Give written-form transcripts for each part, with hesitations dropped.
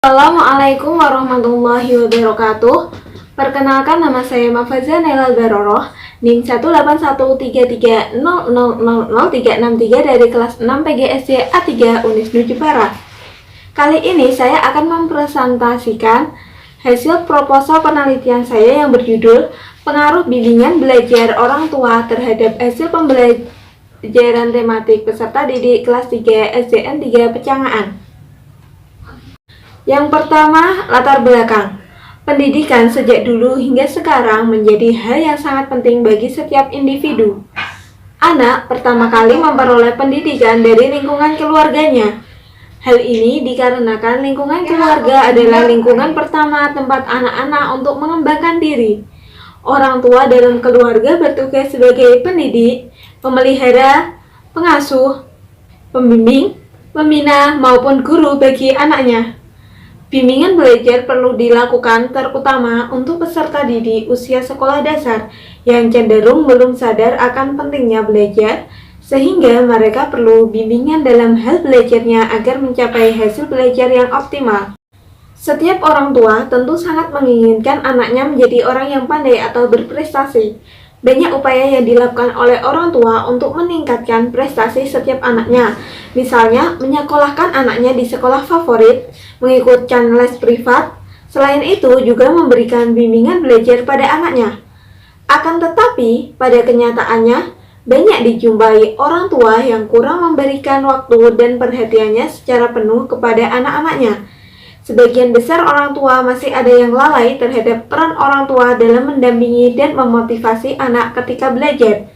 Assalamualaikum warahmatullahi wabarakatuh. Perkenalkan, nama saya Mafaza Nailal Baroroh, NIM 1813300000363 dari kelas 6 PGSD A3 Unisnu Jepara. Kali ini saya akan mempresentasikan hasil proposal penelitian saya yang berjudul Pengaruh Bimbingan Belajar Orang Tua Terhadap Hasil Pembelajaran Tematik Peserta Didik Kelas 3 SDN 3 Pecangaan. Yang pertama, latar belakang. Pendidikan sejak dulu hingga sekarang menjadi hal yang sangat penting bagi setiap individu. Anak pertama kali memperoleh pendidikan dari lingkungan keluarganya. Hal ini dikarenakan lingkungan keluarga adalah lingkungan pertama tempat anak-anak untuk mengembangkan diri. Orang tua dalam keluarga bertugas sebagai pendidik, pemelihara, pengasuh, pembimbing, pembina, maupun guru bagi anaknya. Bimbingan belajar perlu dilakukan terutama untuk peserta didik usia sekolah dasar yang cenderung belum sadar akan pentingnya belajar, sehingga mereka perlu bimbingan dalam hal belajarnya agar mencapai hasil belajar yang optimal. Setiap orang tua tentu sangat menginginkan anaknya menjadi orang yang pandai atau berprestasi. Banyak upaya yang dilakukan oleh orang tua untuk meningkatkan prestasi setiap anaknya. Misalnya, menyekolahkan anaknya di sekolah favorit, mengikutkan les privat. Selain itu, juga memberikan bimbingan belajar pada anaknya. Akan tetapi, pada kenyataannya, banyak dijumpai orang tua yang kurang memberikan waktu dan perhatiannya secara penuh kepada anak-anaknya. Sebagian besar orang tua masih ada yang lalai terhadap peran orang tua dalam mendampingi dan memotivasi anak ketika belajar.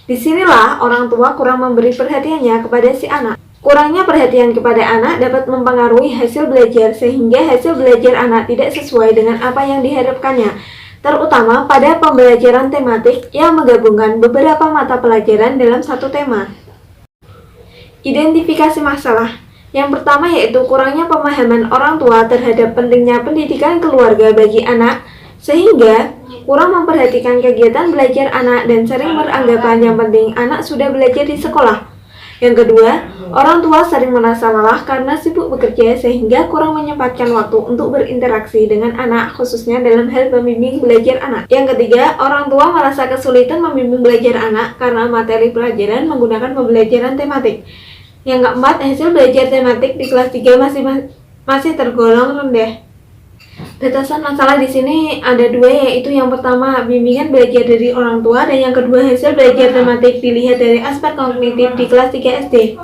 Disinilah orang tua kurang memberi perhatiannya kepada si anak. Kurangnya perhatian kepada anak dapat mempengaruhi hasil belajar sehingga hasil belajar anak tidak sesuai dengan apa yang diharapkannya, terutama pada pembelajaran tematik yang menggabungkan beberapa mata pelajaran dalam satu tema. Identifikasi masalah. Yang pertama yaitu kurangnya pemahaman orang tua terhadap pentingnya pendidikan keluarga bagi anak, sehingga kurang memperhatikan kegiatan belajar anak dan sering beranggapan yang penting anak sudah belajar di sekolah. Yang kedua, orang tua sering merasa lelah karena sibuk bekerja sehingga kurang menyempatkan waktu untuk berinteraksi dengan anak, khususnya dalam hal membimbing belajar anak. Yang ketiga, orang tua merasa kesulitan membimbing belajar anak karena materi pelajaran menggunakan pembelajaran tematik. Yang keempat, hasil belajar tematik di kelas 3 masih tergolong rendah. Batasan masalah di sini ada dua, yaitu yang pertama bimbingan belajar dari orang tua, dan yang kedua hasil belajar tematik dilihat dari aspek kognitif di kelas 3 SD.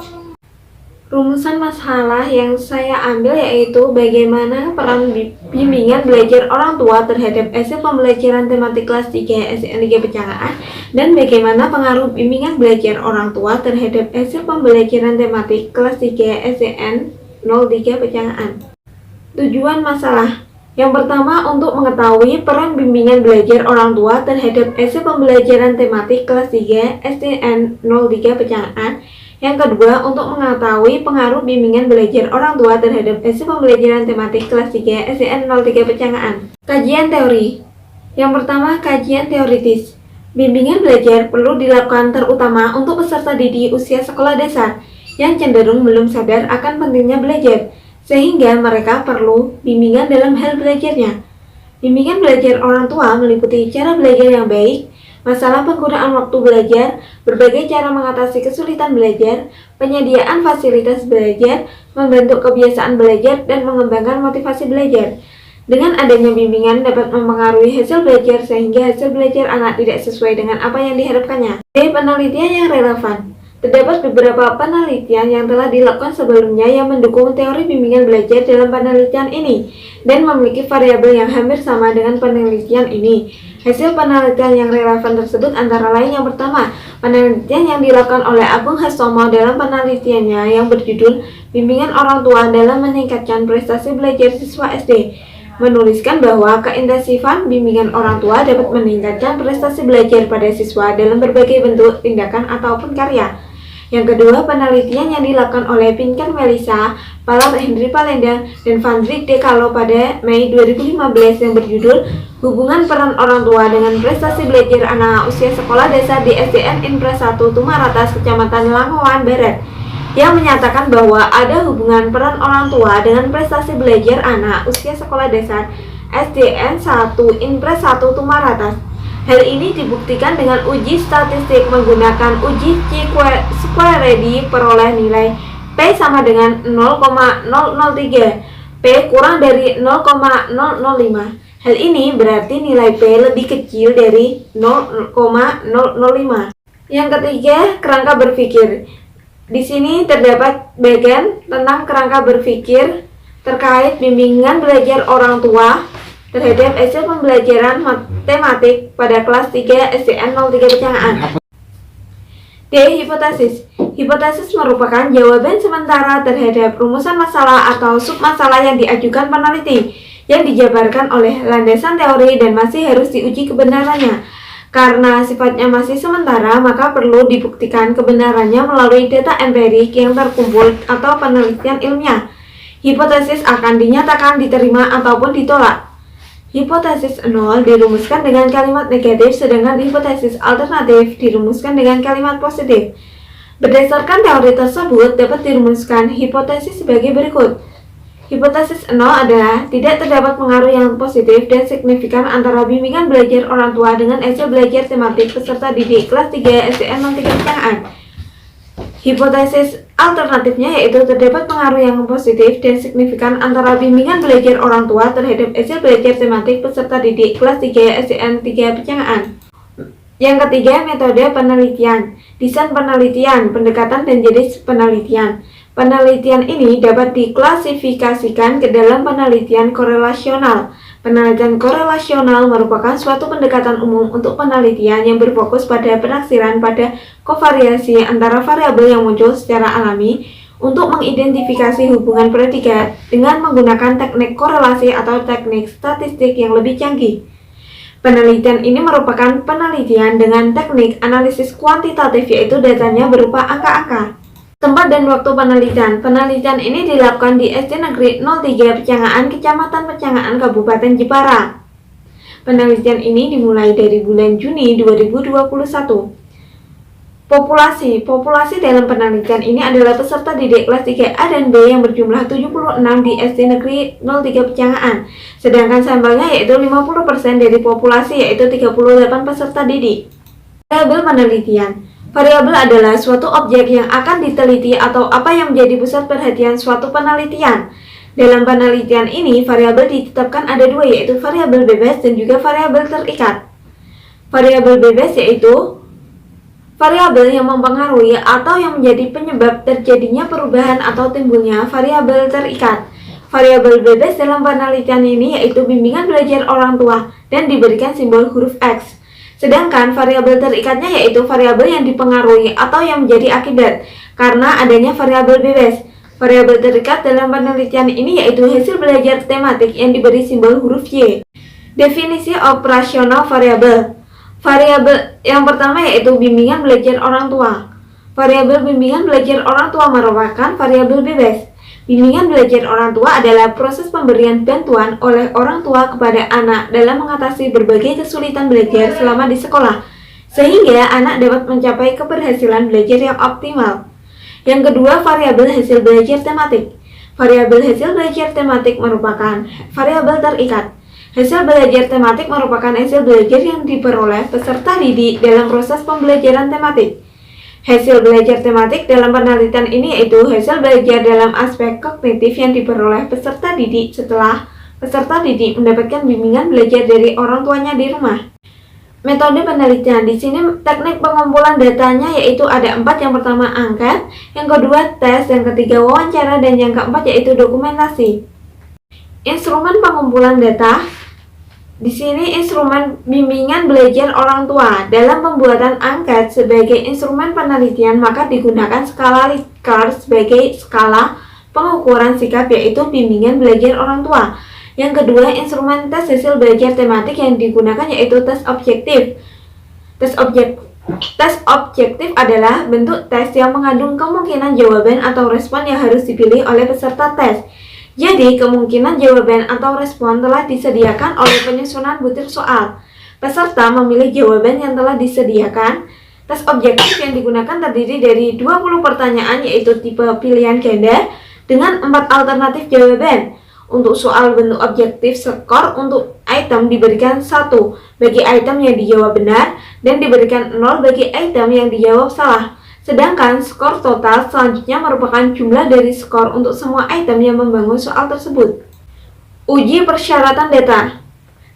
Rumusan masalah yang saya ambil yaitu bagaimana peran bimbingan belajar orang tua terhadap hasil pembelajaran tematik kelas 3 SDN 3 Pecangaan, dan bagaimana pengaruh bimbingan belajar orang tua terhadap hasil pembelajaran tematik kelas 3 SDN 03 Pecangaan. Tujuan masalah. Yang pertama, untuk mengetahui peran bimbingan belajar orang tua terhadap hasil pembelajaran tematik kelas 3 SDN 03 Pecangaan. Yang kedua, untuk mengetahui pengaruh bimbingan belajar orang tua terhadap hasil pembelajaran tematik kelas 3 SDN 03 Pecangaan. Kajian teori. Yang pertama, kajian teoritis. Bimbingan belajar perlu dilakukan terutama untuk peserta didik usia sekolah dasar yang cenderung belum sadar akan pentingnya belajar, sehingga mereka perlu bimbingan dalam hal belajarnya. Bimbingan belajar orang tua meliputi cara belajar yang baik, masalah penggunaan waktu belajar, berbagai cara mengatasi kesulitan belajar, penyediaan fasilitas belajar, membentuk kebiasaan belajar, dan mengembangkan motivasi belajar. Dengan adanya bimbingan dapat mempengaruhi hasil belajar sehingga hasil belajar anak tidak sesuai dengan apa yang diharapkannya. Penelitian yang relevan. Terdapat beberapa penelitian yang telah dilakukan sebelumnya yang mendukung teori bimbingan belajar dalam penelitian ini dan memiliki variabel yang hampir sama dengan penelitian ini. Hasil penelitian yang relevan tersebut antara lain: yang pertama, penelitian yang dilakukan oleh Agung Hastomo dalam penelitiannya yang berjudul Bimbingan Orang Tua dalam Meningkatkan Prestasi Belajar Siswa SD, menuliskan bahwa keintensifan bimbingan orang tua dapat meningkatkan prestasi belajar pada siswa dalam berbagai bentuk tindakan ataupun karya. Yang kedua, penelitian yang dilakukan oleh Pinker Melissa, Palam Henry Palenda, dan Van Dijk de Calo pada Mei 2015 yang berjudul Hubungan Peran Orang Tua dengan Prestasi Belajar Anak Usia Sekolah Dasar di SDN Impres 1 Tumaratas, Kecamatan Langowan Barat, yang menyatakan bahwa ada hubungan peran orang tua dengan prestasi belajar anak usia sekolah dasar SDN 1 Inpres 1 Tumaratas. Hal ini dibuktikan dengan uji statistik menggunakan uji Square Ready peroleh nilai P sama dengan 0,003, P kurang dari 0,005. Hal ini berarti nilai P lebih kecil dari 0,005. Yang ketiga, kerangka berpikir. Di sini terdapat bagian tentang kerangka berpikir terkait bimbingan belajar orang tua terhadap hasil pembelajaran matematik pada kelas 3 SDN 03 Pecangaan. D. Hipotesis. Hipotesis merupakan jawaban sementara terhadap rumusan masalah atau submasalah yang diajukan peneliti, yang dijabarkan oleh landasan teori dan masih harus diuji kebenarannya. Karena sifatnya masih sementara, maka perlu dibuktikan kebenarannya melalui data empirik yang terkumpul atau penelitian ilmiah. Hipotesis akan dinyatakan diterima ataupun ditolak. Hipotesis 0 dirumuskan dengan kalimat negatif, sedangkan hipotesis alternatif dirumuskan dengan kalimat positif. Berdasarkan teori tersebut, dapat dirumuskan hipotesis sebagai berikut. Hipotesis 0 adalah tidak terdapat pengaruh yang positif dan signifikan antara bimbingan belajar orang tua dengan hasil belajar tematik peserta didik kelas 3 SDN 03 Pecangaan. Hipotesis alternatifnya yaitu terdapat pengaruh yang positif dan signifikan antara bimbingan belajar orang tua terhadap hasil belajar tematik peserta didik kelas 3 SDN 3 Pecangaan. Yang ketiga, metode penelitian, desain penelitian, pendekatan dan jenis penelitian. Penelitian ini dapat diklasifikasikan ke dalam penelitian korelasional. Penelitian korelasional merupakan suatu pendekatan umum untuk penelitian yang berfokus pada penaksiran pada kovariasi antara variabel yang muncul secara alami untuk mengidentifikasi hubungan predikat dengan menggunakan teknik korelasi atau teknik statistik yang lebih canggih. Penelitian ini merupakan penelitian dengan teknik analisis kuantitatif, yaitu datanya berupa angka-angka. Tempat dan waktu penelitian. Penelitian ini dilakukan di SD Negeri 03 Pecangaan, Kecamatan Pecangaan, Kabupaten Jepara. Penelitian ini dimulai dari bulan Juni 2021. Populasi dalam penelitian ini adalah peserta didik kelas 3A dan B yang berjumlah 76 di SD Negeri 03 Pecangaan. Sedangkan sampelnya yaitu 50% dari populasi, yaitu 38 peserta didik. Variabel penelitian. Variabel adalah suatu objek yang akan diteliti atau apa yang menjadi pusat perhatian suatu penelitian. Dalam penelitian ini, variabel ditetapkan ada dua, yaitu variabel bebas dan juga variabel terikat. Variabel bebas yaitu variabel yang mempengaruhi atau yang menjadi penyebab terjadinya perubahan atau timbulnya variabel terikat. Variabel bebas dalam penelitian ini yaitu bimbingan belajar orang tua dan diberikan simbol huruf X. Sedangkan variabel terikatnya yaitu variabel yang dipengaruhi atau yang menjadi akibat karena adanya variabel bebas. Variabel terikat dalam penelitian ini yaitu hasil belajar tematik yang diberi simbol huruf Y. Definisi operasional variabel. Variabel yang pertama yaitu bimbingan belajar orang tua. Variabel bimbingan belajar orang tua merupakan variabel bebas. Bimbingan belajar orang tua adalah proses pemberian bantuan oleh orang tua kepada anak dalam mengatasi berbagai kesulitan belajar selama di sekolah, sehingga anak dapat mencapai keberhasilan belajar yang optimal. Yang kedua, variabel hasil belajar tematik. Variabel hasil belajar tematik merupakan variabel terikat. Hasil belajar tematik merupakan hasil belajar yang diperoleh peserta didik dalam proses pembelajaran tematik. Hasil belajar tematik dalam penelitian ini yaitu hasil belajar dalam aspek kognitif yang diperoleh peserta didik setelah peserta didik mendapatkan bimbingan belajar dari orang tuanya di rumah. Metode penelitian. Di sini teknik pengumpulan datanya yaitu ada 4. Yang pertama angket, yang kedua tes, yang ketiga wawancara, dan yang keempat yaitu dokumentasi. Instrumen pengumpulan data. Di sini instrumen bimbingan belajar orang tua. Dalam pembuatan angket sebagai instrumen penelitian, maka digunakan skala Likert sebagai skala pengukuran sikap, yaitu bimbingan belajar orang tua. Yang kedua, instrumen tes hasil belajar tematik yang digunakan yaitu tes objektif. Tes objektif adalah bentuk tes yang mengandung kemungkinan jawaban atau respon yang harus dipilih oleh peserta tes. Jadi, kemungkinan jawaban atau respon telah disediakan oleh penyusunan butir soal. Peserta memilih jawaban yang telah disediakan. Tes objektif yang digunakan terdiri dari 20 pertanyaan yaitu tipe pilihan ganda dengan 4 alternatif jawaban. Untuk soal bentuk objektif, skor untuk item diberikan 1 bagi item yang dijawab benar dan diberikan 0 bagi item yang dijawab salah. Sedangkan skor total selanjutnya merupakan jumlah dari skor untuk semua item yang membangun soal tersebut. Uji persyaratan data.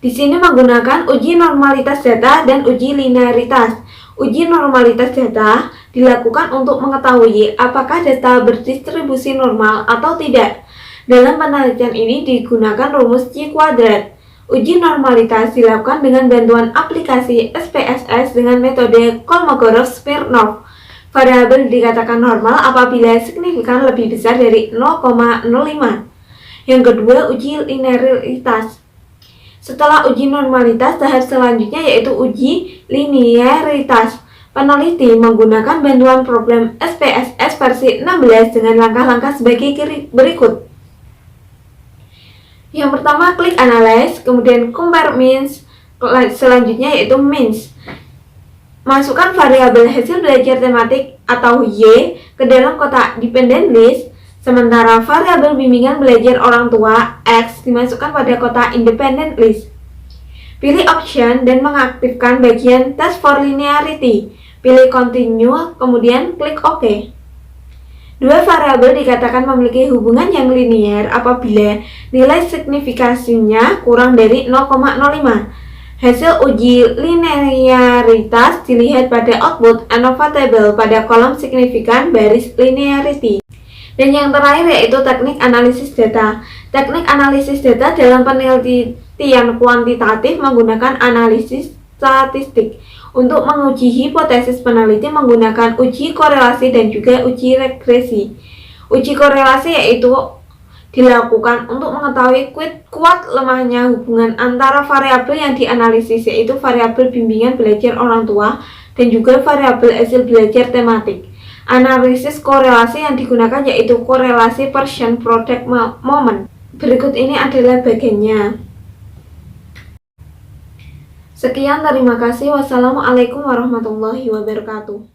Di sini menggunakan uji normalitas data dan uji linearitas. Uji normalitas data dilakukan untuk mengetahui apakah data berdistribusi normal atau tidak. Dalam penelitian ini digunakan rumus C kuadrat. Uji normalitas dilakukan dengan bantuan aplikasi SPSS dengan metode Kolmogorov-Smirnov. Variabel dikatakan normal apabila signifikan lebih besar dari 0,05. Yang kedua, uji linearitas. Setelah uji normalitas, tahap selanjutnya yaitu uji linearitas. Peneliti menggunakan bantuan problem SPSS versi 16 dengan langkah-langkah sebagai berikut. Yang pertama, klik analyze, kemudian compare means, selanjutnya yaitu means. Masukkan variabel hasil belajar tematik atau Y ke dalam kotak dependent list, sementara variabel bimbingan belajar orang tua X dimasukkan pada kotak independent list. Pilih option dan mengaktifkan bagian test for linearity. Pilih continue, kemudian klik OK. Dua variabel dikatakan memiliki hubungan yang linear apabila nilai signifikasinya kurang dari 0,05. Hasil uji linearitas dilihat pada output ANOVA table pada kolom signifikan baris linearity. Dan yang terakhir yaitu teknik analisis data. Teknik analisis data dalam penelitian kuantitatif menggunakan analisis statistik. Untuk menguji hipotesis, peneliti menggunakan uji korelasi dan juga uji regresi. Uji korelasi yaitu dilakukan untuk mengetahui kuat lemahnya hubungan antara variabel yang dianalisis yaitu variabel bimbingan belajar orang tua dan juga variabel hasil belajar tematik. Analisis korelasi yang digunakan yaitu korelasi Pearson product moment. Berikut ini adalah bagiannya. Sekian, terima kasih. Wassalamualaikum warahmatullahi wabarakatuh.